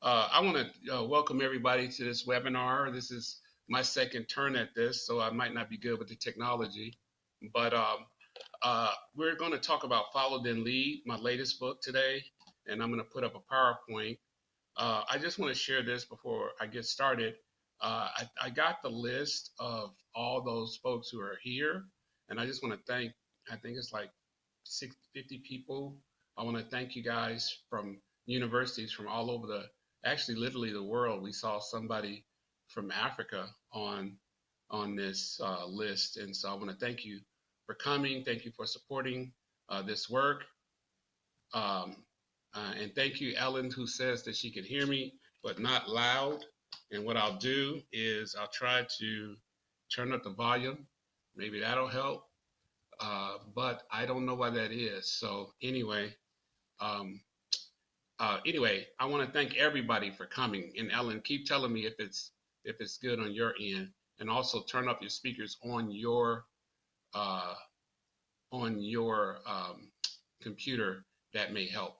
I want to welcome everybody to this webinar. This is my second turn at this, so I might not be good with the technology. But we're going to talk about Follow Then Lead, my latest book today, and I'm going to put up a PowerPoint. I just want to share this before I get started. I got the list of all those folks who are here, and I just want to thank, I think it's like 50 people. I want to thank you guys from universities from all over actually literally the world. We saw somebody from Africa on this list, and so I want to thank you for coming. Thank you for supporting this work. And thank you, Ellen, who says that she can hear me, but not loud. And what I'll do is I'll try to turn up the volume. Maybe that'll help. But I don't know why that is. So um, anyway, I want to thank everybody for coming. And Ellen, keep telling me if it's good on your end, and also turn up your speakers uh, on your computer. That may help.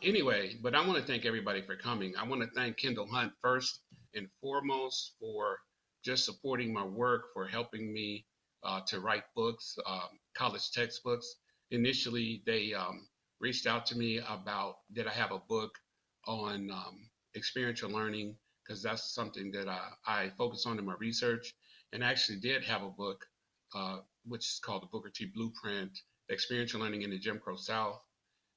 Anyway, but I want to thank everybody for coming. I want to thank Kendall Hunt first and foremost for just supporting my work, for helping me to write books, college textbooks. Initially, they reached out to me about did I have a book on experiential learning, because that's something that I focus on in my research, and I actually did have a book which is called the Booker T Blueprint, Experiential Learning in the Jim Crow South.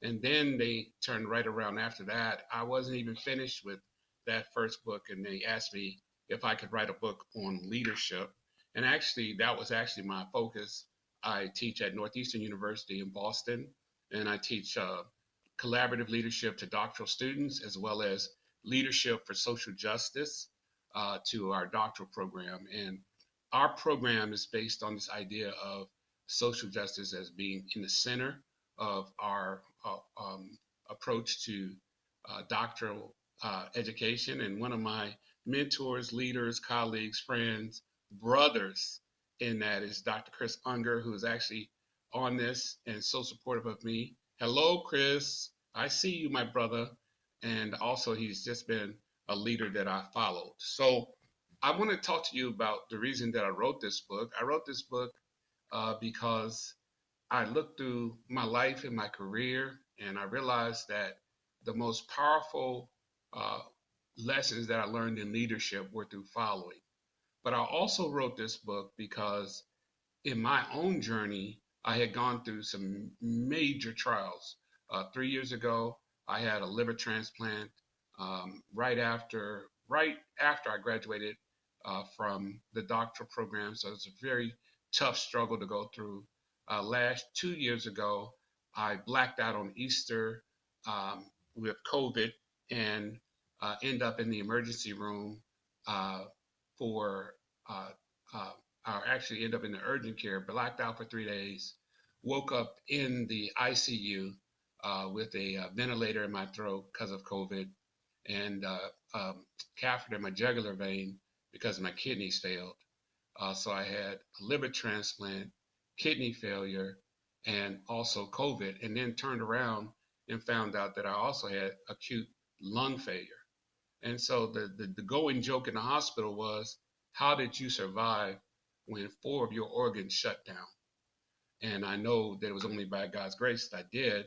And then they turned right around after that. I wasn't even finished with that first book, and they asked me if I could write a book on leadership. And actually, that was actually my focus. I teach at Northeastern University in Boston, and I teach collaborative leadership to doctoral students, as well as leadership for social justice to our doctoral program. And our program is based on this idea of social justice as being in the center of our approach to doctoral education. And one of my mentors, leaders, colleagues, friends, brothers in that is Dr. Chris Unger, who is actually on this and so supportive of me. Hello, Chris. I see you, my brother. And also, he's just been a leader that I followed. So I want to talk to you about the reason that I wrote this book. I wrote this book because I looked through my life and my career, and I realized that the most powerful uh, lessons that I learned in leadership were through following. But I also wrote this book because in my own journey, I had gone through some major trials. 3 years ago, I had a liver transplant right after I graduated from the doctoral program. So it's a very tough struggle to go through. Last 2 years ago, I blacked out on Easter with COVID and end up in the emergency room for uh, uh, I actually end up in the urgent care, blacked out for 3 days, woke up in the ICU with a ventilator in my throat because of COVID, and catheter in my jugular vein because my kidneys failed. So I had a liver transplant, kidney failure, and also COVID, and then turned around and found out that I also had acute lung failure. And so the going joke in the hospital was, how did you survive when four of your organs shut down? And I know that it was only by God's grace that I did.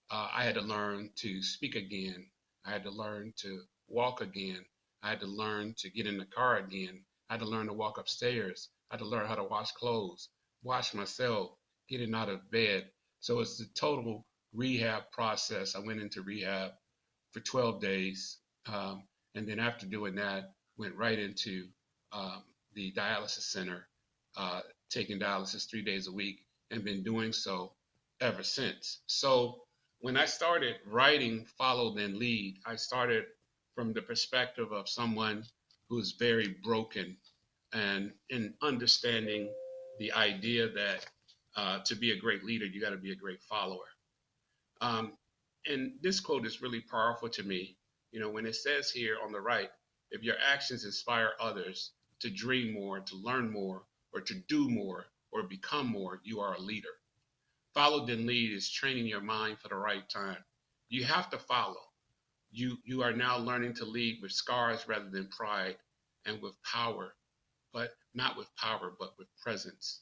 I had to learn to speak again. I had to learn to walk again. I had to learn to get in the car again. I had to learn to walk upstairs. I had to learn how to wash clothes, wash myself, getting out of bed. So it's the total rehab process. I went into rehab for 12 days. And then after doing that, went right into um, the dialysis center, taking dialysis 3 days a week, and been doing so ever since. So when I started writing Follow Then Lead, I started from the perspective of someone who's very broken and in understanding the idea that to be a great leader, you got to be a great follower. Um, and this quote is really powerful to me. You know, when it says here on the right, if your actions inspire others to dream more, to learn more, or to do more, or become more, you are a leader. Follow then lead is training your mind for the right time. You have to follow. You are now learning to lead with scars rather than pride, and with power, but not with power, but with presence.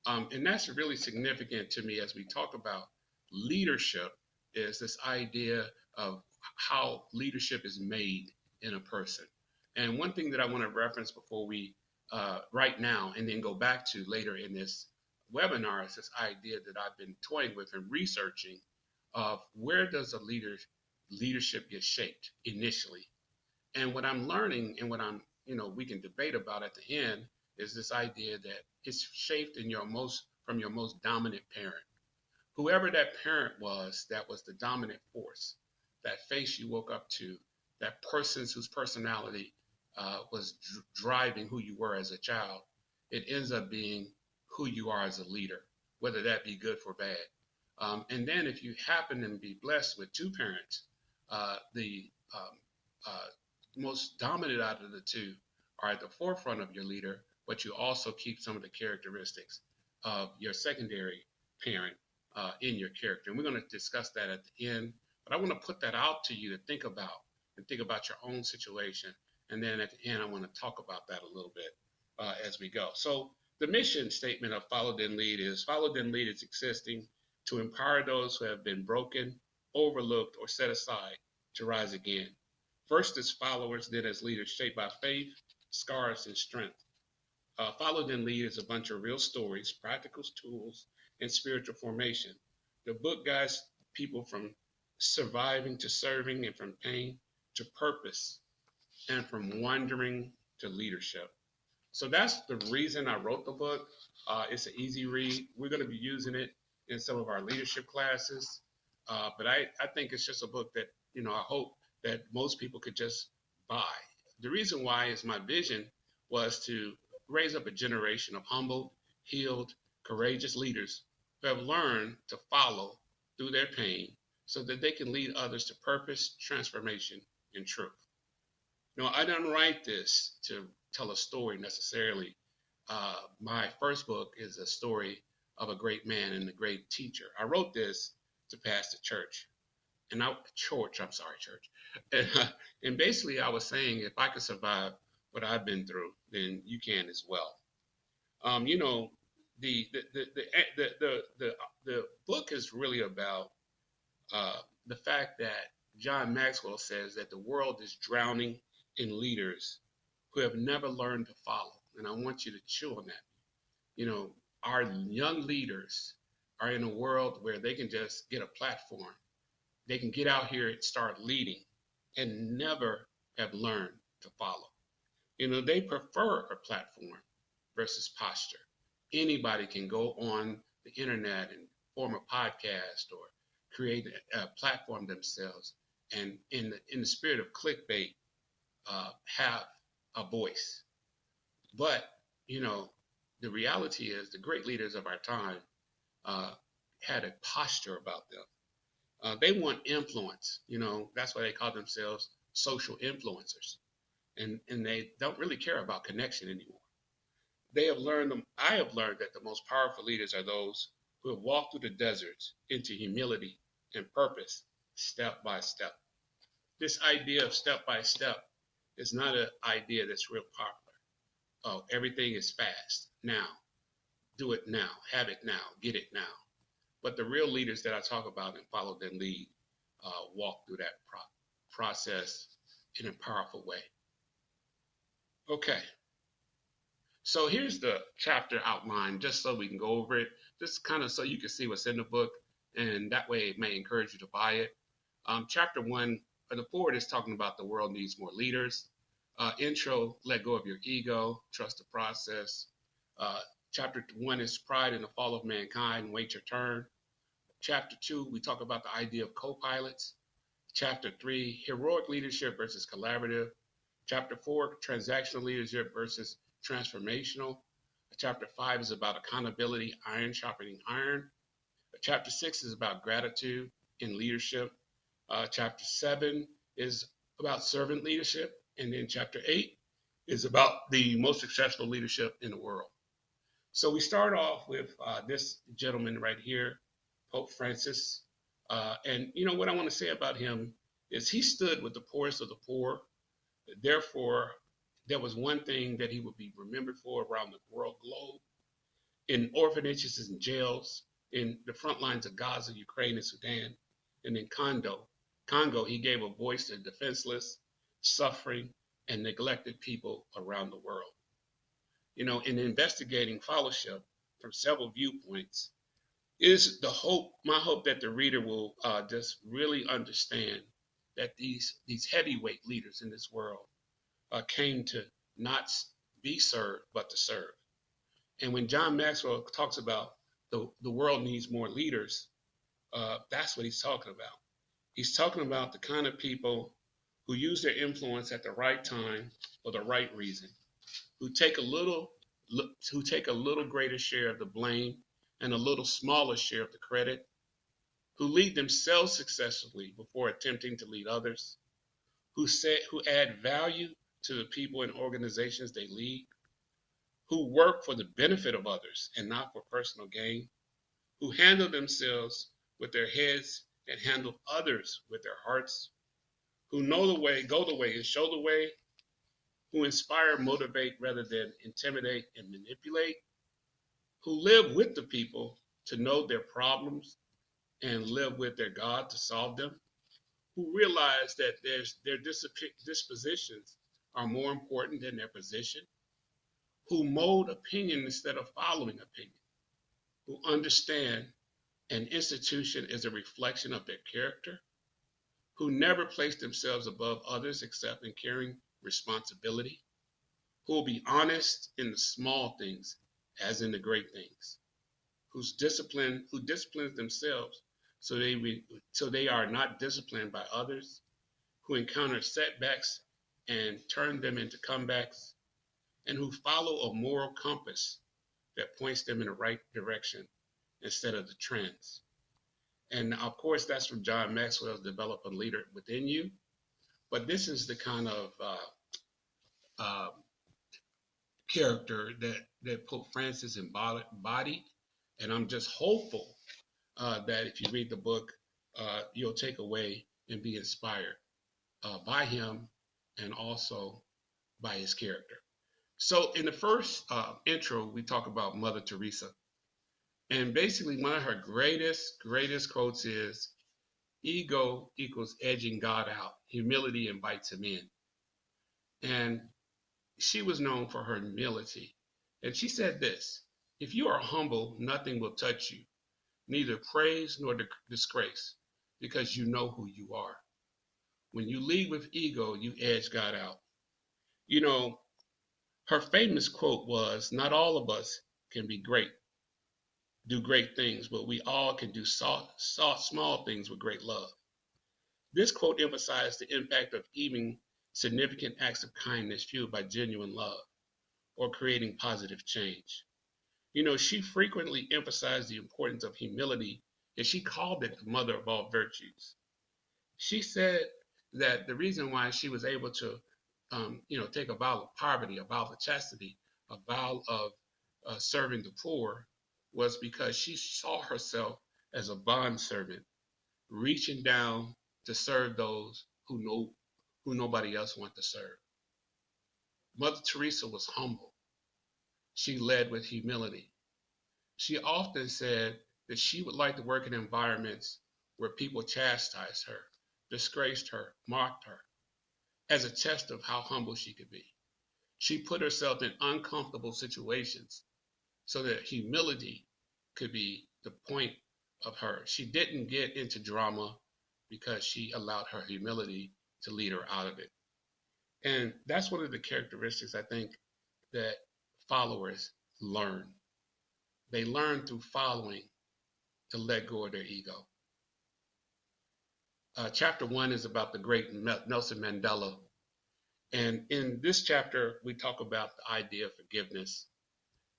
And that's really significant to me as we talk about leadership, is this idea of how leadership is made in a person. And one thing that I want to reference before we, right now, and then go back to later in this webinar, is this idea that I've been toying with and researching of where does a leadership get shaped initially. And what I'm learning, and what we can debate about at the end, is this idea that it's shaped in from your most dominant parent. Whoever that parent was, that was the dominant force, that face you woke up to, that person whose personality was driving who you were as a child, it ends up being who you are as a leader, whether that be good or bad. And then if you happen to be blessed with two parents, the most dominant out of the two are at the forefront of your leader, but you also keep some of the characteristics of your secondary parent in your character. And we're going to discuss that at the end. But I want to put that out to you to think about, and think about your own situation. And then at the end, I want to talk about that a little bit as we go. So the mission statement of Follow Then Lead is: Follow Then Lead is existing to empower those who have been broken, overlooked, or set aside to rise again. First as followers, then as leaders, shaped by faith, scars, and strength. Follow Then Lead is a bunch of real stories, practical tools, and spiritual formation. The book guides people from surviving to serving, and from pain to purpose, and from wandering to leadership. So that's the reason I wrote the book. It's an easy read. We're going to be using it in some of our leadership classes. But I think it's just a book that, I hope that most people could just buy. The reason why is my vision was to raise up a generation of humbled, healed, courageous leaders who have learned to follow through their pain so that they can lead others to purpose, transformation, and truth. No, I didn't write this to tell a story necessarily. My first book is a story of a great man and a great teacher. I wrote this to pastor church. And basically I was saying, if I could survive what I've been through, then you can as well. The book is really about the fact that John Maxwell says that the world is drowning in leaders who have never learned to follow. And I want you to chew on that. Our young leaders are in a world where they can just get a platform. They can get out here and start leading and never have learned to follow. They prefer a platform versus posture. Anybody can go on the internet and form a podcast or create a platform themselves, and in the spirit of clickbait, have a voice. But the reality is, the great leaders of our time had a posture about them. They want influence. That's why they call themselves social influencers, and they don't really care about connection anymore. I have learned that the most powerful leaders are those who have walked through the deserts into humility and purpose, step by step. This idea of step by step is not an idea that's real popular. Oh, everything is fast now. Do it now. Have it now. Get it now. But the real leaders that I talk about and Follow Then Lead walk through that process in a powerful way. Okay. So here's the chapter outline, just so we can go over it, just kind of so you can see what's in the book, and that way it may encourage you to buy it. Chapter 1, or the forward, is talking about the world needs more leaders. Intro, let go of your ego, trust the process. Chapter 1 is pride in the fall of mankind, wait your turn. Chapter 2, we talk about the idea of co-pilots. Chapter 3, heroic leadership versus collaborative. Chapter 4, transactional leadership versus transformational. Chapter 5 is about accountability, iron sharpening iron. Chapter 6 is about gratitude in leadership. Chapter 7 is about servant leadership. And then chapter 8 is about the most successful leadership in the world. So we start off with this gentleman right here, Pope Francis. And what I want to say about him is he stood with the poorest of the poor. Therefore, there was one thing that he would be remembered for around the world globe, in orphanages and jails, in the front lines of Gaza, Ukraine, and Sudan, and in Congo, he gave a voice to defenseless, suffering, and neglected people around the world. In investigating fellowship from several viewpoints, is my hope that the reader will just really understand that these heavyweight leaders in this world came to not be served, but to serve. And when John Maxwell talks about the world needs more leaders, that's what he's talking about. He's talking about the kind of people who use their influence at the right time for the right reason, who take a little greater share of the blame and a little smaller share of the credit, who lead themselves successfully before attempting to lead others, who add value to the people and organizations they lead, who work for the benefit of others and not for personal gain, who handle themselves with their heads and handle others with their hearts, who know the way, go the way, and show the way, who inspire, motivate rather than intimidate and manipulate, who live with the people to know their problems and live with their God to solve them, who realize that their dispositions are more important than their position, who mold opinion instead of following opinion, who understand an institution is a reflection of their character, who never place themselves above others except in carrying responsibility, who will be honest in the small things as in the great things, who disciplines themselves so they are not disciplined by others, who encounter setbacks and turn them into comebacks, and who follow a moral compass that points them in the right direction instead of the trends. And of course, that's from John Maxwell's Develop a Leader Within You. But this is the kind of uh, character that Pope Francis embodied. And I'm just hopeful that if you read the book, you'll take away and be inspired by him and also by his character. So in the first intro, we talk about Mother Teresa. And basically, one of her greatest quotes is, ego equals edging God out. Humility invites him in. And she was known for her humility. And she said this, if you are humble, nothing will touch you, neither praise nor disgrace, because you know who you are. When you lead with ego, you edge God out. Her famous quote was, not all of us can do great things, but we all can do small things with great love. This quote emphasized the impact of even significant acts of kindness fueled by genuine love or creating positive change. She frequently emphasized the importance of humility, and she called it the mother of all virtues. She said that the reason why she was able to, take a vow of poverty, a vow of chastity, a vow of serving the poor, was because she saw herself as a bondservant, reaching down to serve those who nobody else wanted to serve. Mother Teresa was humble. She led with humility. She often said that she would like to work in environments where people chastised her, disgraced her, mocked her, as a test of how humble she could be. She put herself in uncomfortable situations so that humility could be the point of her. She didn't get into drama because she allowed her humility to lead her out of it. And that's one of the characteristics I think that followers learn. They learn through following to let go of their ego. Chapter 1 is about the great Nelson Mandela. And in this chapter, we talk about the idea of forgiveness.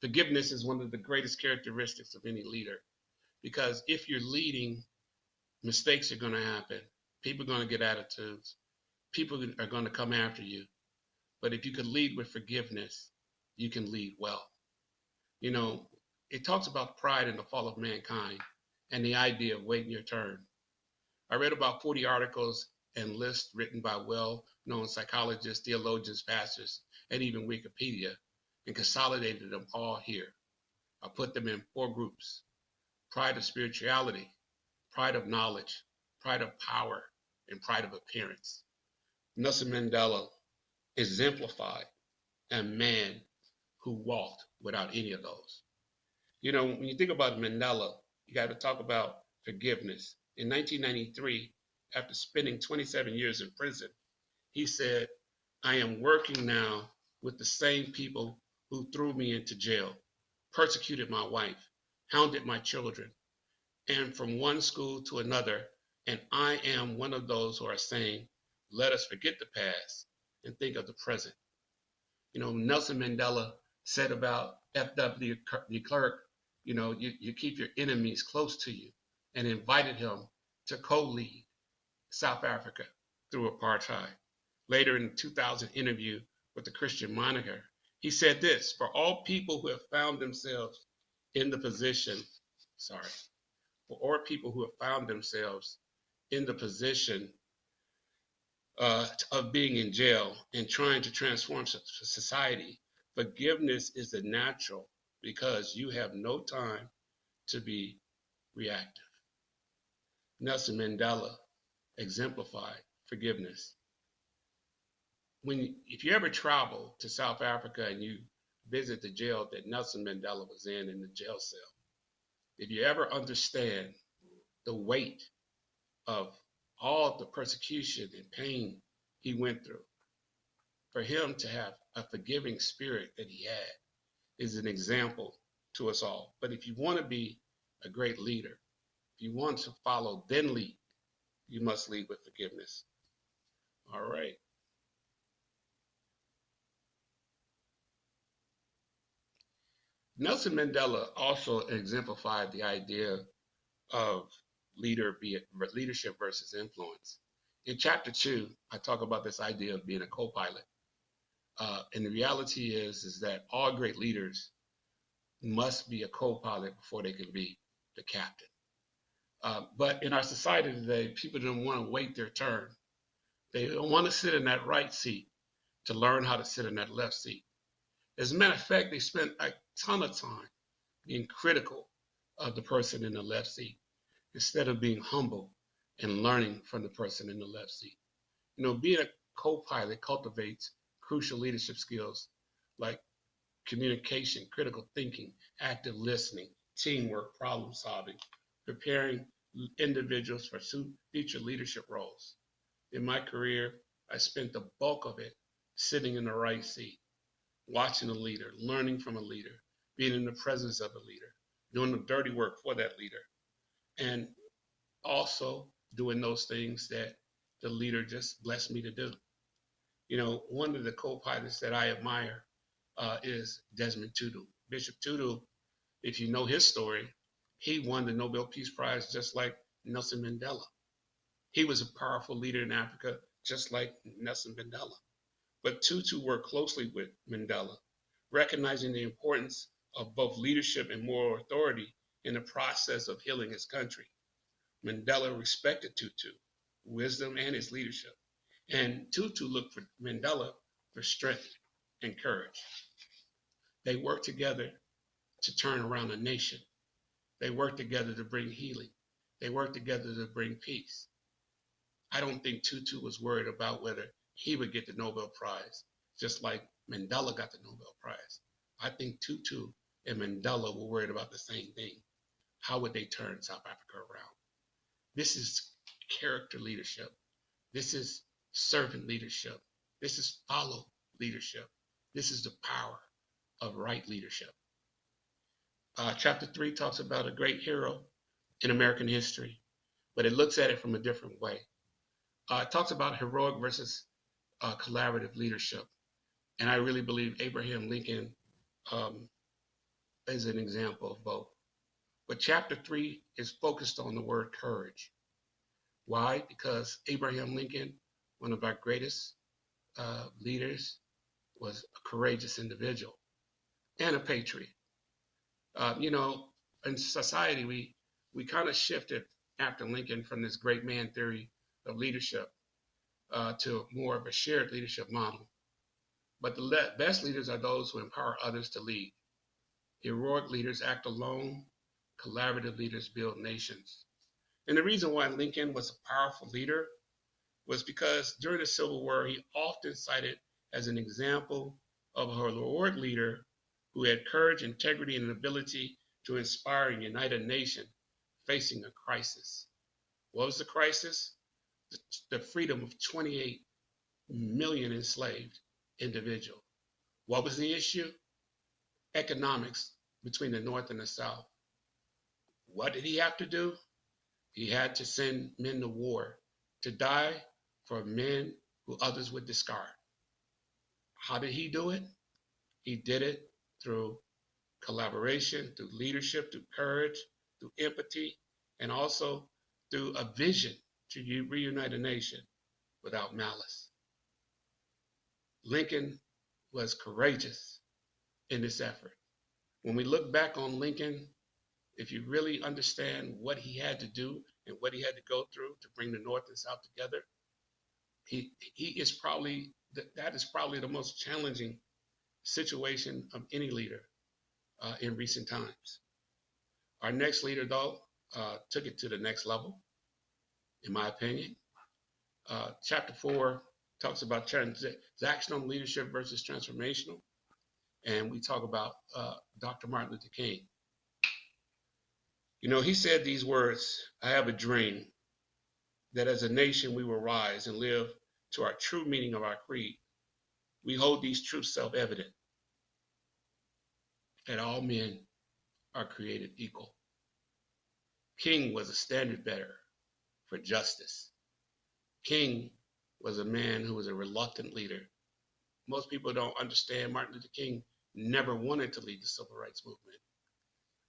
Forgiveness is one of the greatest characteristics of any leader, because if you're leading, mistakes are going to happen. People are going to get attitudes. People are going to come after you. But if you can lead with forgiveness, you can lead well. It talks about pride and the fall of mankind and the idea of waiting your turn. I read about 40 articles and lists written by well-known psychologists, theologians, pastors, and even Wikipedia, and consolidated them all here. I put them in 4 groups: pride of spirituality, pride of knowledge, pride of power, and pride of appearance. Nelson Mandela exemplified a man who walked without any of those. You know, when you think about Mandela, you got to talk about forgiveness. In 1993, after spending 27 years in prison, he said, "I am working now with the same people who threw me into jail, persecuted my wife, hounded my children, and from one school to another. And I am one of those who are saying, let us forget the past and think of the present." You know, Nelson Mandela said about F.W. de Klerk, you know, you keep your enemies close to you, and invited him to co-lead South Africa through apartheid. Later in the 2000 interview with the Christian moniker, he said this: for all people who have found themselves in the position, sorry, for all people who have found themselves in the position of being in jail and trying to transform society, forgiveness is the natural because you have no time to be reactive. Nelson Mandela exemplified forgiveness. If you ever travel to South Africa and you visit the jail that Nelson Mandela was in the jail cell, if you ever understand the weight of all the persecution and pain he went through, for him to have a forgiving spirit that he had is an example to us all. But if you want to be a great leader, if you want to follow, then lead, you must lead with forgiveness. All right. Nelson Mandela also exemplified the idea of leadership versus influence. In chapter 2, I talk about this idea of being a co-pilot. And the reality is that all great leaders must be a co-pilot before they can be the captain. But in our society today, people don't want to wait their turn. They don't want to sit in that right seat to learn how to sit in that left seat. As a matter of fact, they spend a ton of time being critical of the person in the left seat instead of being humble and learning from the person in the left seat. You know, being a co-pilot cultivates crucial leadership skills like communication, critical thinking, active listening, teamwork, problem solving, preparing individuals for future leadership roles. In my career, I spent the bulk of it sitting in the right seat, watching a leader, learning from a leader, being in the presence of a leader, doing the dirty work for that leader, and also doing those things that the leader just blessed me to do. You know, one of the co-pilots that I admire is Desmond Tutu. Bishop Tutu, if you know his story, he won the Nobel Peace Prize just like Nelson Mandela. He was a powerful leader in Africa, just like Nelson Mandela. But Tutu worked closely with Mandela, recognizing the importance of both leadership and moral authority in the process of healing his country. Mandela respected Tutu, wisdom, and his leadership. And Tutu looked for Mandela for strength and courage. They worked together to turn around a nation. They worked together to bring healing. They worked together to bring peace. I don't think Tutu was worried about whether he would get the Nobel Prize, just like Mandela got the Nobel Prize. I think Tutu and Mandela were worried about the same thing. How would they turn South Africa around? This is character leadership. This is servant leadership. This is follow leadership. This is the power of right leadership. Chapter 3 talks about a great hero in American history, but it looks at it from a different way. It talks about heroic versus collaborative leadership. And I really believe Abraham Lincoln is an example of both. But chapter 3 is focused on the word courage. Why? Because Abraham Lincoln, one of our greatest leaders, was a courageous individual and a patriot. You know, in society, we kind of shifted after Lincoln from this great man theory of leadership to more of a shared leadership model. But the best leaders are those who empower others to lead. Heroic leaders act alone. Collaborative leaders build nations. And the reason why Lincoln was a powerful leader was because during the Civil War, he often cited as an example of a heroic leader who had courage, integrity, and an ability to inspire and unite a nation facing a crisis. What was the crisis? The freedom of 28 million enslaved individuals. What was the issue? Economics between the North and the South. What did he have to do? He had to send men to war to die for men who others would discard. How did he do it? He did it through collaboration, through leadership, through courage, through empathy, and also through a vision to reunite a nation without malice. Lincoln was courageous in this effort. When we look back on Lincoln, if you really understand what he had to do and what he had to go through to bring the North and South together, he is probably that is probably the most challenging situation of any leader in recent times. Our next leader, though, took it to the next level, in my opinion. Chapter 4 talks about transactional leadership versus transformational, and we talk about Dr. Martin Luther King. You know, he said these words, "I have a dream that as a nation we will rise and live to our true meaning of our creed. We hold these truths self-evident, that all men are created equal." King was a standard bearer for justice. King was a man who was a reluctant leader. Most people don't understand Martin Luther King never wanted to lead the civil rights movement.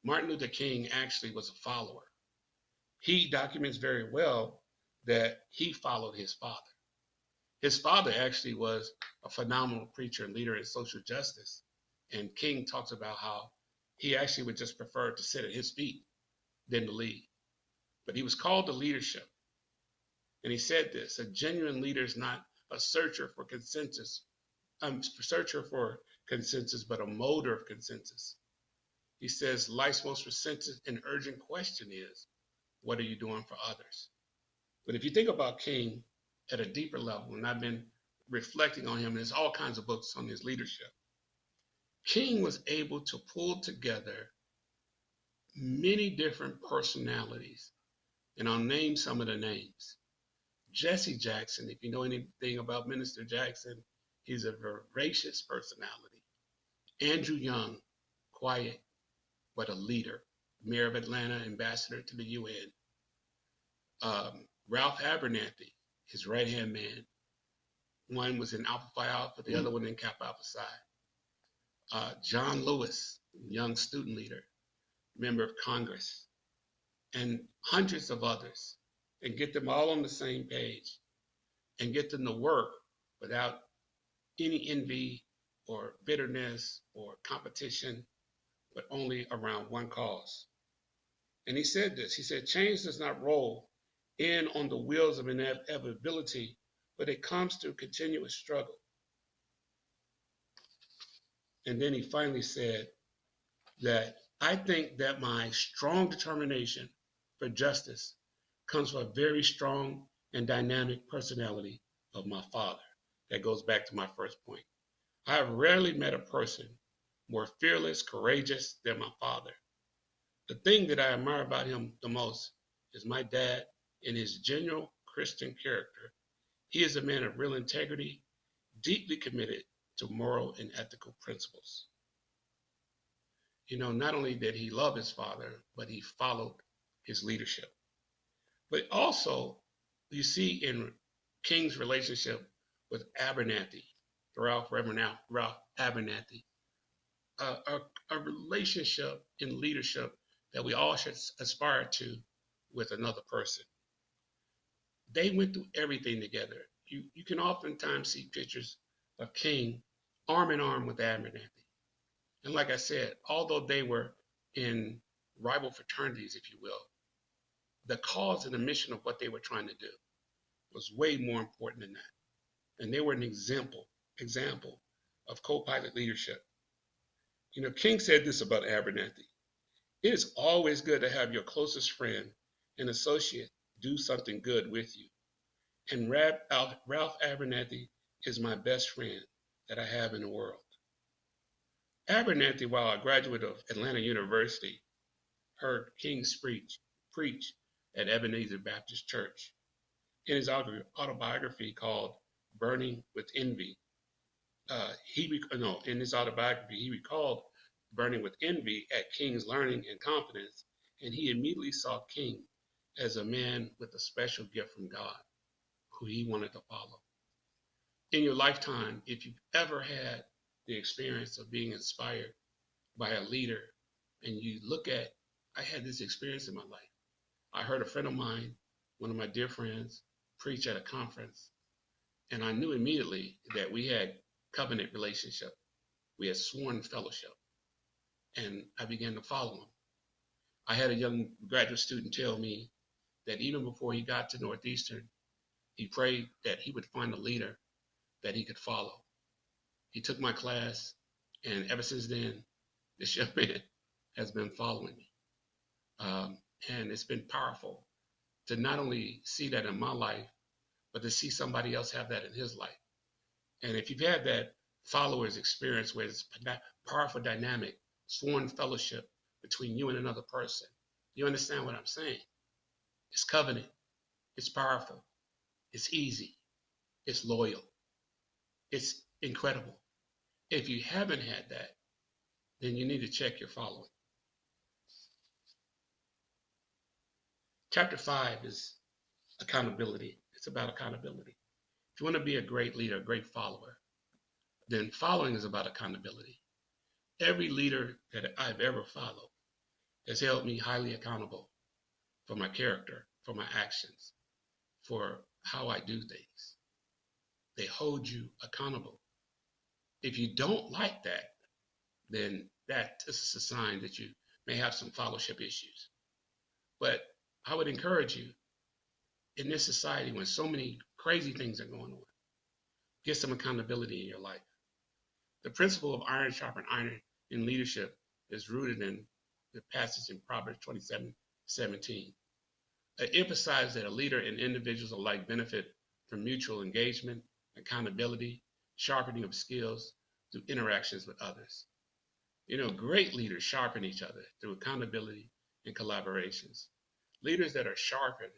Martin Luther King actually was a follower. He documents very well that he followed his father. His father actually was a phenomenal preacher and leader in social justice. And King talks about how he actually would just prefer to sit at his feet than to lead. But he was called to leadership. And he said this, a genuine leader is not a searcher for consensus, but a molder of consensus. He says life's most resistant and urgent question is, what are you doing for others? But if you think about King at a deeper level, and I've been reflecting on him, and there's all kinds of books on his leadership, King was able to pull together many different personalities, and I'll name some of the names. Jesse Jackson, if you know anything about Minister Jackson, he's a voracious personality. Andrew Young, quiet, but a leader, mayor of Atlanta, ambassador to the UN. Ralph Abernathy, his right-hand man. One was in Alpha Phi Alpha, the other one in Kappa Alpha Psi. John Lewis, young student leader, member of Congress, and hundreds of others, and get them all on the same page and get them to work without any envy or bitterness or competition, but only around one cause. And he said this, he said, change does not roll in on the wheels of inevitability, but it comes through continuous struggle. And then he finally said that I think that my strong determination for justice comes from a very strong and dynamic personality of my father. That goes back to my first point. I have rarely met a person more fearless, courageous than my father. The thing that I admire about him the most is my dad and his genuine Christian character. He is a man of real integrity, deeply committed to moral and ethical principles. You know, not only did he love his father, but he followed his leadership. But also, you see in King's relationship with Abernathy, Reverend Ralph Abernathy, a relationship in leadership that we all should aspire to with another person. They went through everything together. You can oftentimes see pictures of King arm in arm with Abernathy. And like I said, although they were in rival fraternities, if you will, the cause and the mission of what they were trying to do was way more important than that. And they were an example of co-pilot leadership. King said this about Abernathy. It is always good to have your closest friend and associate do something good with you. And Ralph Abernathy is my best friend that I have in the world. Abernathy, while a graduate of Atlanta University, heard King preach at Ebenezer Baptist Church. In his autobiography called Burning with Envy, in his autobiography, he recalled burning with envy at King's learning and confidence, and he immediately saw King as a man with a special gift from God who he wanted to follow. In your lifetime, if you've ever had the experience of being inspired by a leader, and you look at, I had this experience in my life. I heard a friend of mine, one of my dear friends, preach at a conference, and I knew immediately that we had covenant relationship. We had sworn fellowship, and I began to follow him. I had a young graduate student tell me that even before he got to Northeastern, he prayed that he would find a leader that he could follow. He took my class, and ever since then, this young man has been following me. And it's been powerful to not only see that in my life, but to see somebody else have that in his life. And if you've had that followers experience where it's powerful dynamic, sworn fellowship between you and another person, you understand what I'm saying? It's covenant. It's powerful. It's easy. It's loyal. It's incredible. If you haven't had that, then you need to check your following. Chapter 5 is accountability. It's about accountability. If you want to be a great leader, a great follower, then following is about accountability. Every leader that I've ever followed has held me highly accountable for my character, for my actions, for how I do things. They hold you accountable. If you don't like that, then that is a sign that you may have some fellowship issues. But I would encourage you, in this society when so many crazy things are going on, get some accountability in your life. The principle of iron sharpen iron in leadership is rooted in the passage in Proverbs 27:17. It emphasizes that a leader and individuals alike benefit from mutual engagement, accountability, sharpening of skills through interactions with others. Great leaders sharpen each other through accountability and collaborations. Leaders that are sharpened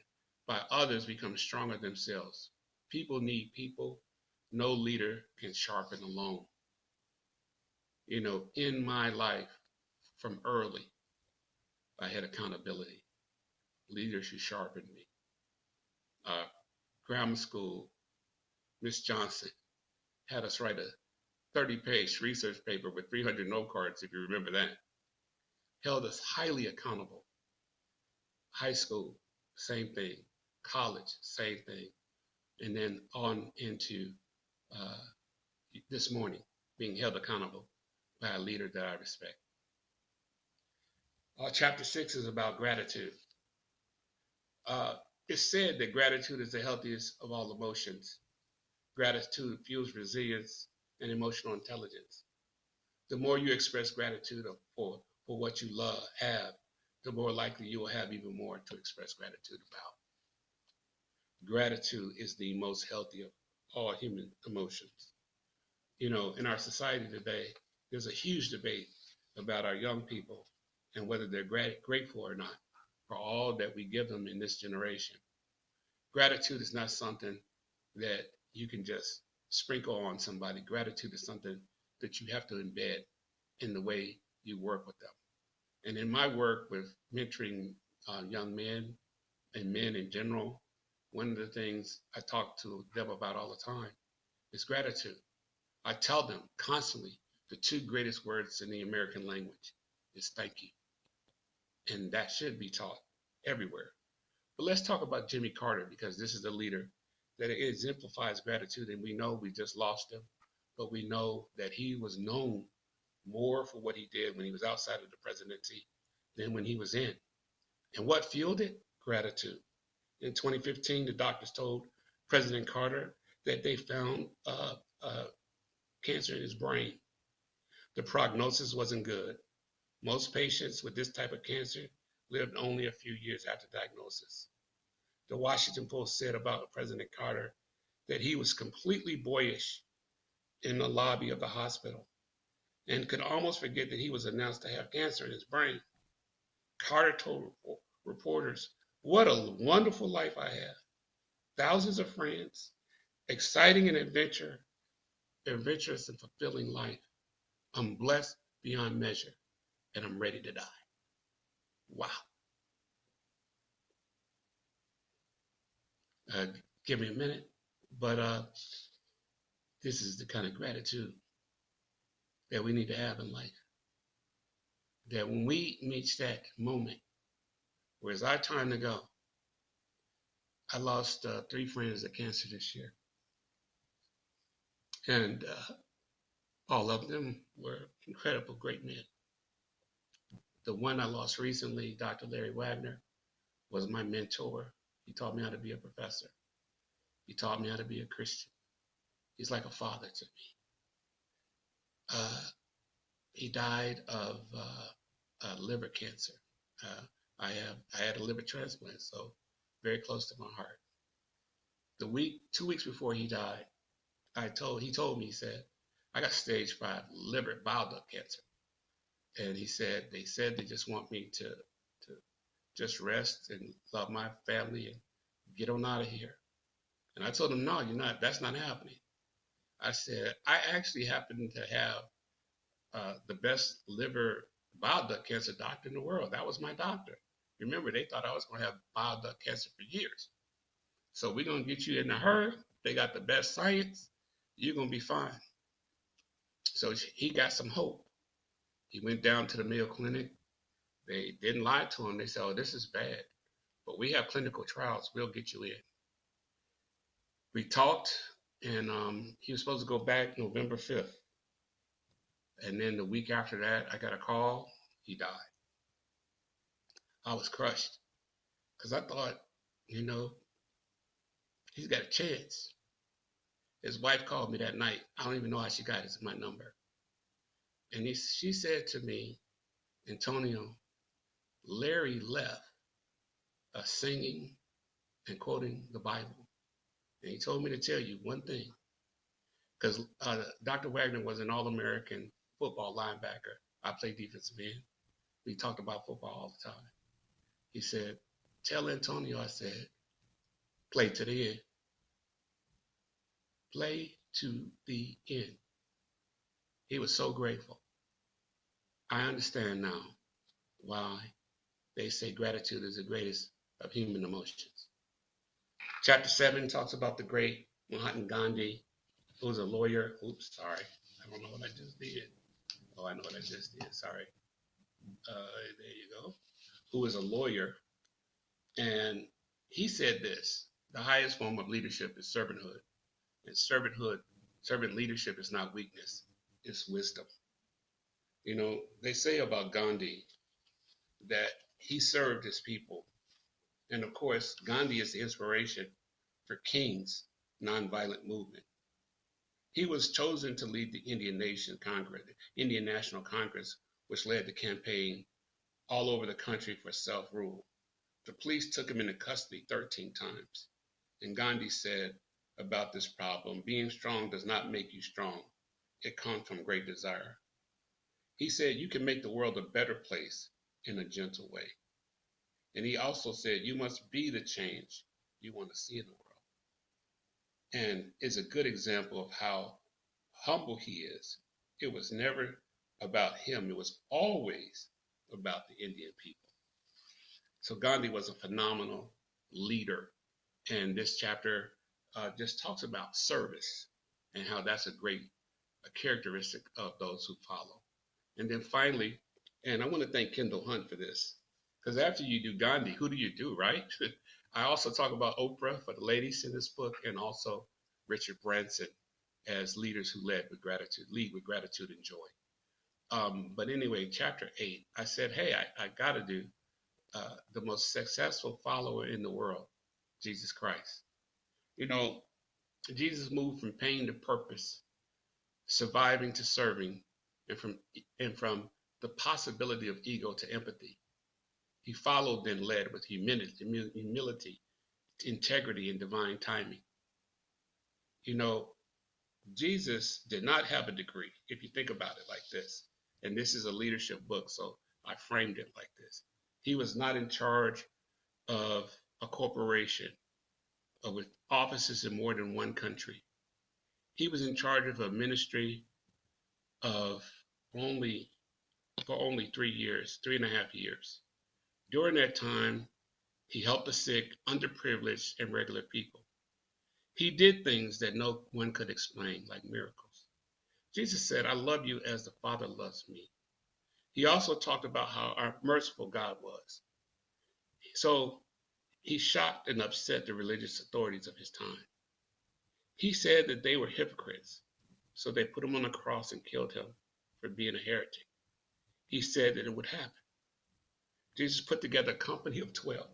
by others become stronger themselves. People need people. No leader can sharpen alone. In my life, from early, I had accountability. Leaders who sharpened me. Grammar school, Miss Johnson had us write a 30-page research paper with 300 note cards, if you remember that. Held us highly accountable. High school, same thing. College, same thing. And then on into this morning, being held accountable by a leader that I respect. Chapter 6 is about gratitude. It's said that gratitude is the healthiest of all emotions. Gratitude fuels resilience and emotional intelligence. The more you express gratitude for what you have, the more likely you will have even more to express gratitude about. Gratitude is the most healthy of all human emotions. In our society today, there's a huge debate about our young people and whether they're grateful or not for all that we give them in this generation. Gratitude is not something that you can just sprinkle on somebody. Gratitude is something that you have to embed in the way you work with them. And in my work with mentoring young men and men in general, one of the things I talk to them about all the time is gratitude. I tell them constantly the two greatest words in the American language is thank you. And that should be taught everywhere. But let's talk about Jimmy Carter, because this is the leader that exemplifies gratitude, and we know we just lost him, but we know that he was known more for what he did when he was outside of the presidency than when he was in. And what fueled it? Gratitude. In 2015, the doctors told President Carter, that they found cancer in his brain. The prognosis wasn't good. Most patients with this type of cancer lived only a few years after diagnosis. The Washington Post said about President Carter that he was completely boyish in the lobby of the hospital and could almost forget that he was announced to have cancer in his brain. Carter told reporters, "What a wonderful life I have. Thousands of friends, exciting and adventurous and fulfilling life. I'm blessed beyond measure, and I'm ready to die." Wow. Give me a minute. But this is the kind of gratitude that we need to have in life. That when we reach that moment where it's our time to go. I lost 3 friends to cancer this year. And all of them were incredible, great men. The one I lost recently, Dr. Larry Wagner, was my mentor. He taught me how to be a professor. He taught me how to be a Christian. He's like a father to me. He died of liver cancer. I had a liver transplant, so very close to my heart. 2 weeks before he died, he told me, he said, "I got stage 5 liver bile duct cancer." And he said, they just want me to just rest and love my family and get on out of here. And I told him, "No, you're not, that's not happening." I said, "I actually happen to have the best liver bile duct cancer doctor in the world. That was my doctor. Remember, they thought I was going to have bile duct cancer for years. So we're going to get you in a hurry. They got the best science. You're going to be fine." So he got some hope. He went down to the Mayo Clinic. They didn't lie to him. They said, "Oh, this is bad, but we have clinical trials. We'll get you in." We talked, and he was supposed to go back November 5th. And then the week after that, I got a call. He died. I was crushed because I thought, he's got a chance. His wife called me that night. I don't even know how she got my number. And she said to me, "Antonio, Larry left us singing and quoting the Bible. And he told me to tell you one thing, because Dr. Wagner was an All-American football linebacker. I played defensive end. We talked about football all the time. He said, 'Tell Antonio,' I said, 'play to the end. Play to the end.'" He was so grateful. I understand now why they say gratitude is the greatest of human emotions. Chapter 7 talks about the great Mahatma Gandhi, who was a lawyer. Oops, sorry. I don't know what I just did. Oh, I know what I just did. Sorry. There you go. Who was a lawyer. And he said this: "The highest form of leadership is servanthood. And servant leadership is not weakness, it's wisdom." They say about Gandhi that he served his people. And of course, Gandhi is the inspiration for King's nonviolent movement. He was chosen to lead the Indian National Congress, which led the campaign all over the country for self-rule. The police took him into custody 13 times. And Gandhi said about this problem, "Being strong does not make you strong. It comes from great desire." He said, "You can make the world a better place in a gentle way." And he also said, "You must be the change you want to see in the world." And is a good example of how humble he is. It was never about him. It was always about the Indian people. So Gandhi was a phenomenal leader. And this chapter just talks about service and how that's a characteristic of those who follow. And then finally, and I want to thank Kendall Hunt for this, because after you do Gandhi, who do you do, right? I also talk about Oprah for the ladies in this book, and also Richard Branson as leaders who lead with gratitude and joy. But anyway, chapter 8, I said, hey, I got to do the most successful follower in the world, Jesus Christ. You know, Jesus moved from pain to purpose, surviving to serving, and from the possibility of ego to empathy. He followed, then led with humility, integrity, and divine timing. You know, Jesus did not have a degree, if you think about it like this. And this is a leadership book, so I framed it like this. He was not in charge of a corporation or with offices in more than one country. He was in charge of a ministry of only for only 3 years, 3.5 years. During that time, he helped the sick, underprivileged, and regular people. He did things that no one could explain, like miracles. Jesus said, I love you as the Father loves me. He also talked about how merciful God was. So he shocked and upset the religious authorities of his time. He said that they were hypocrites, so they put him on the cross and killed him for being a heretic. He said that it would happen. Jesus put together a company of 12,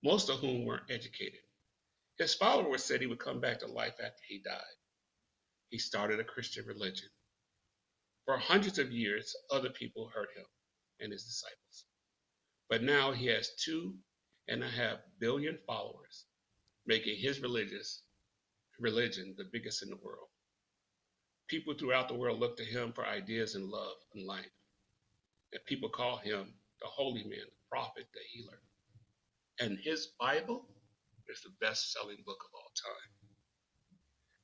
most of whom weren't educated. His followers said he would come back to life after he died. He started a Christian religion. For hundreds of years, other people heard him and his disciples. But now he has 2.5 billion followers, making his religion the biggest in the world. People throughout the world look to him for ideas and love and life. And people call him the holy man, the prophet, the healer. And his Bible is the best-selling book of all time.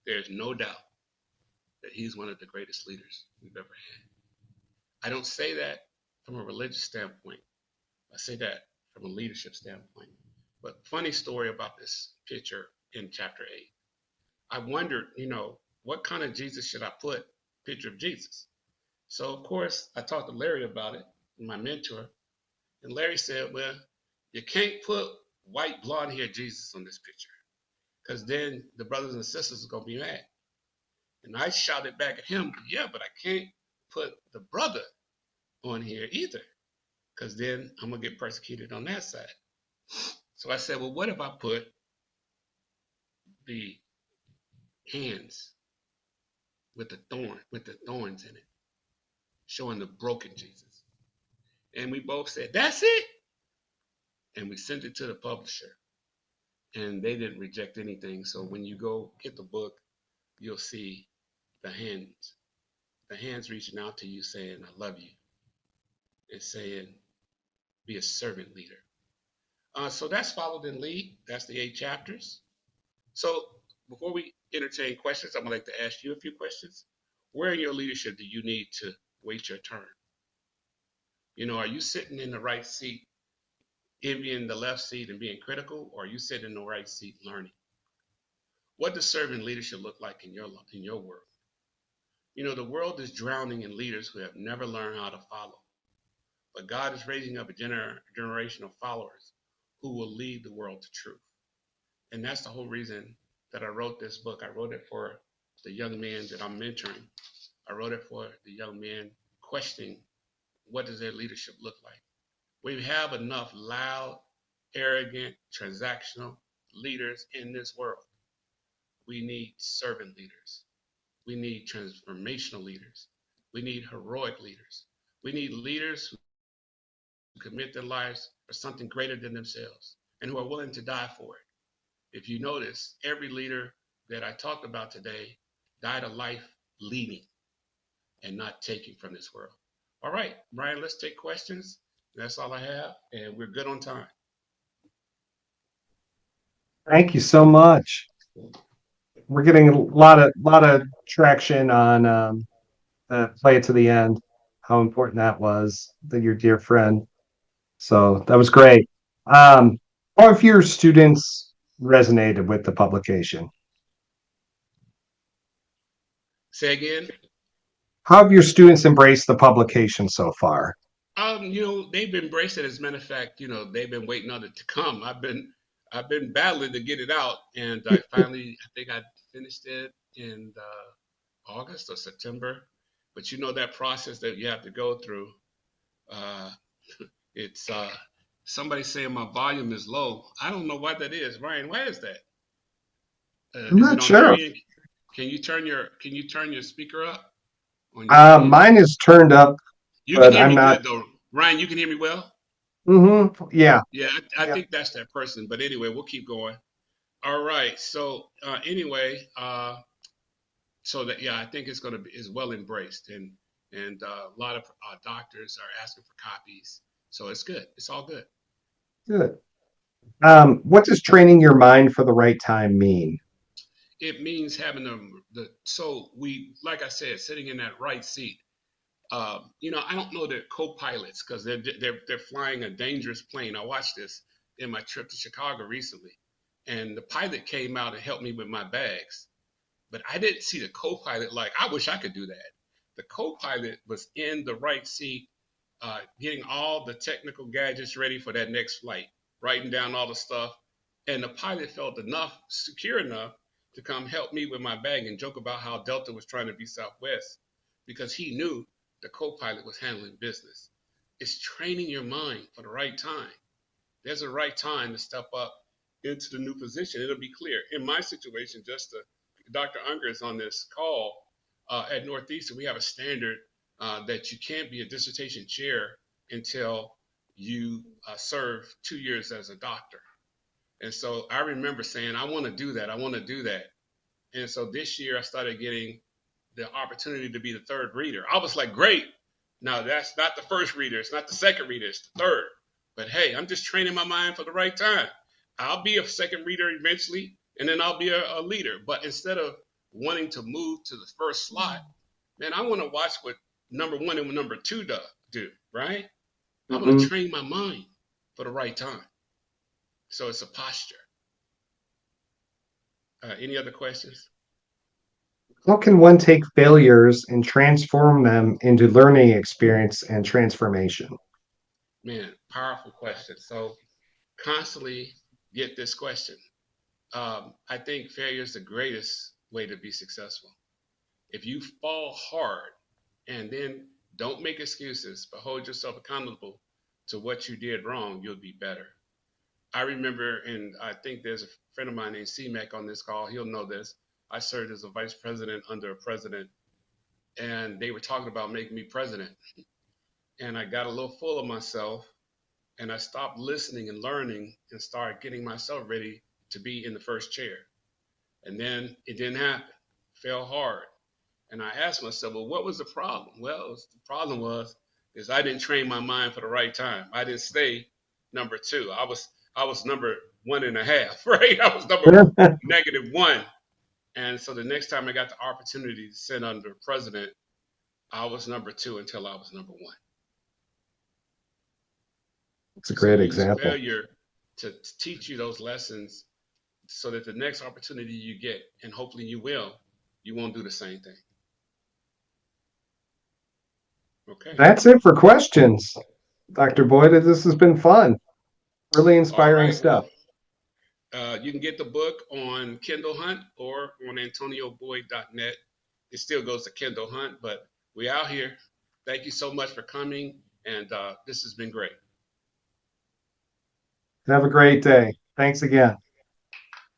There's no doubt that he's one of the greatest leaders we've ever had. I don't say that from a religious standpoint. I say that from a leadership standpoint. But funny story about this picture in chapter 8. I wondered, what kind of Jesus should I put? Picture of Jesus. So, of course, I talked to Larry about it, my mentor. And Larry said, well, you can't put white blonde haired Jesus on this picture because then the brothers and sisters are going to be mad. And I shouted back at him, yeah, but I can't put the brother on here either because then I'm going to get persecuted on that side. So I said, well, what if I put the hands with the thorns in it, showing the broken Jesus? And we both said, that's it. And we sent it to the publisher. And they didn't reject anything. So when you go get the book, you'll see the hands reaching out to you saying, I love you, and saying, be a servant leader. So that's followed and lead. That's the 8 chapters. So before we entertain questions, I'm going to like to ask you a few questions. Where in your leadership do you need to wait your turn? Are you sitting in the right seat, envying the left seat and being critical, or are you sitting in the right seat learning? What does servant leadership look like in your world? The world is drowning in leaders who have never learned how to follow. But God is raising up a generation of followers who will lead the world to truth. And that's the whole reason that I wrote this book. I wrote it for the young men that I'm mentoring. I wrote it for the young men questioning what does their leadership look like. We have enough loud, arrogant, transactional leaders in this world. We need servant leaders. We need transformational leaders. We need heroic leaders. We need leaders who commit their lives for something greater than themselves and who are willing to die for it. If you notice, every leader that I talked about today died a life leading and not taking from this world. All right, Brian, let's take questions. That's all I have, and we're good on time. Thank you so much. We're getting a lot of traction on play it to the end. How important that was, that your dear friend. So that was great. Um, how have your students resonated with the publication? Say again. How have your students embraced the publication so far? They've embraced it. As a matter of fact, they've been waiting on it to come. I've been battling to get it out, and I think I finished it in August or September. But that process that you have to go through. Uh, it's somebody saying my volume is low. I don't know why that is, Ryan. Why is that? I'm Is it not on your sure. end? Can you turn your speaker up on your end? Mine is turned up, You can but hear I'm me not. good though, Ryan. You can hear me well. Yeah. Yeah, I Yeah. think that's that person. But anyway, we'll keep going. All right. So anyway, so that yeah, I think it's going to be is well embraced, and a lot of doctors are asking for copies. So it's good. It's all good. Good. What does training your mind for the right time mean? It means having the so we like I said, sitting in that right seat. I don't know the co-pilots because they're flying a dangerous plane. I watched this in my trip to Chicago recently, and the pilot came out and helped me with my bags. But I didn't see the co-pilot like I wish I could do that. The co-pilot was in the right seat, getting all the technical gadgets ready for that next flight, writing down all the stuff, and the pilot felt enough secure enough to come help me with my bag and joke about how Delta was trying to be Southwest because he knew the co-pilot was handling business. It's training your mind for the right time. There's a right time to step up into the new position. It'll be clear. In my situation, just to, Dr. Unger is on this call at Northeastern. We have a standard that you can't be a dissertation chair until you serve 2 years as a doctor. And so I remember saying, I want to do that. I want to do that. And so this year I started getting the opportunity to be the third reader. I was like, great. Now that's not the first reader. It's not the second reader. It's the third. But hey, I'm just training my mind for the right time. I'll be a second reader eventually, and then I'll be a leader. But instead of wanting to move to the first slot, man, I want to watch what number one and number two do, right? I want to Hmm. train my mind for the right time. So it's a posture. Any other questions? How can one take failures and transform them into learning experience and transformation? Man, powerful question. So constantly get this question. I think failure is the greatest way to be successful. If you fall hard and then don't make excuses, but hold yourself accountable to what you did wrong, you'll be better. I remember, and I think there's a friend of mine named C-Mac on this call. He'll know this. I served as a vice president under a president, and they were talking about making me president. And I got a little full of myself, and I stopped listening and learning and started getting myself ready to be in the first chair. And then it didn't happen. Fell hard. And I asked myself, well, what was the problem? Well, the problem was is I didn't train my mind for the right time. I didn't stay number two. I was number one and a half, right? I was number negative one. And so the next time I got the opportunity to sit under president, I was number two until I was number one. It's a So great use example. failure to teach you those lessons so that the next opportunity you get, and hopefully you won't do the same thing. Okay. That's it for questions, Dr. Boyd. This has been fun. Really All inspiring right. stuff. Well, you can get the book on Kindle Hunt or on antonioboyd.net. It still goes to Kindle Hunt, but we out here. Thank you so much for coming, and this has been great. Have a great day. Thanks again.